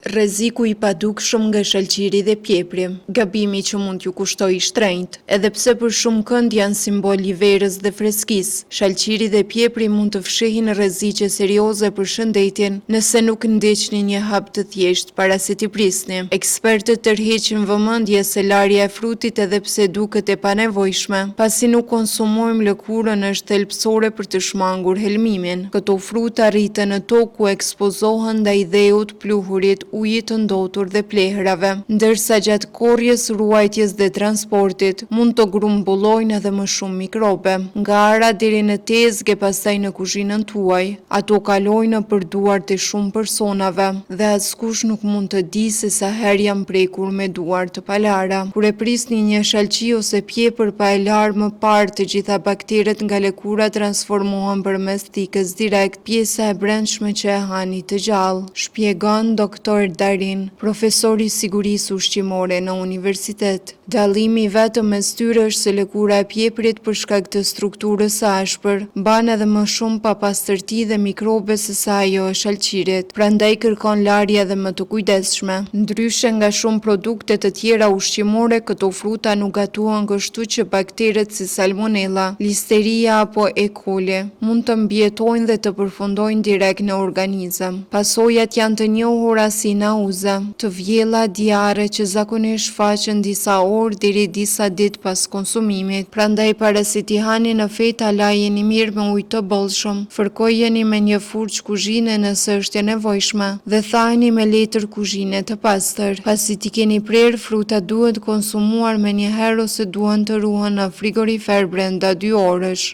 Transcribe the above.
Rreziku i padukshëm nga shalqiri dhe pjepri, gabimi që mund t'ju kushtoj shtrenjtë, edhe pse për shumë kënd janë simbol i verës dhe freskisë, shalqiri dhe pjepri mund të fshihin rreziqe serioze për shëndetjen nëse nuk ndiqni një hap të thjeshtë para se t'i prisni. Ekspertët tërheqin vëmendje se larja e frutit edhe pse duket e panevojshme, pasi nuk konsumojmë lëkurën është thelbësore për të shmangur helmimin. Këto fruta rriten në tokë ku ekspozohen ndaj dheut, pluhurit, ujit të ndotur dhe plehrave, ndërsa gjatë korrjes, ruajtjes dhe transportit mund të grumbullojnë edhe më shumë mikrobe. Nga ara deri në tezgë e pastaj në kuzhinën tuaj, ato kalojnë nëpër duart e shumë personave dhe askush nuk mund të di se sa herë janë prekur me duar të palara. Kur e prisni një shalqi ose pjepër pa e larë më parë, të gjitha bakteret nga lëkura transformohen përmes thikës direkt pjesa e brendshme që e hani të gjallë, shpjegon Dr. Darin, profesori sigurisë ushqimore në universitet. Dallimi vetëm mes tyre është se lëkura e pjeprit për shkak të strukturës së ashpër ban edhe më shumë papastërti dhe mikrobe se sa ajo e shalqirit, prandaj kërkon larje edhe më të kujdesshme. Ndryshe nga shumë produkte të tjera ushqimore, këto fruta nuk gatuhen kështu që bakteret si salmonella, listeria apo E. coli mund të mbijetojnë dhe të përfundojnë direkt në organizëm. Pasojat janë të njohura si nauza, të vjella, diare që zakonisht shfaqen disa orë deri disa ditë pas konsumimit. Prandaj para se t'i hani në feta, lajeni mirë me ujë të bollshëm, fërkojeni me një furçë kuzhine nëse është e nevojshme dhe thajeni me letër kuzhine të pastër. Pasi t'i keni prerë, frutat duhet konsumuar menjëherë ose duhen të ruhen në frigorifer brenda 2 orësh.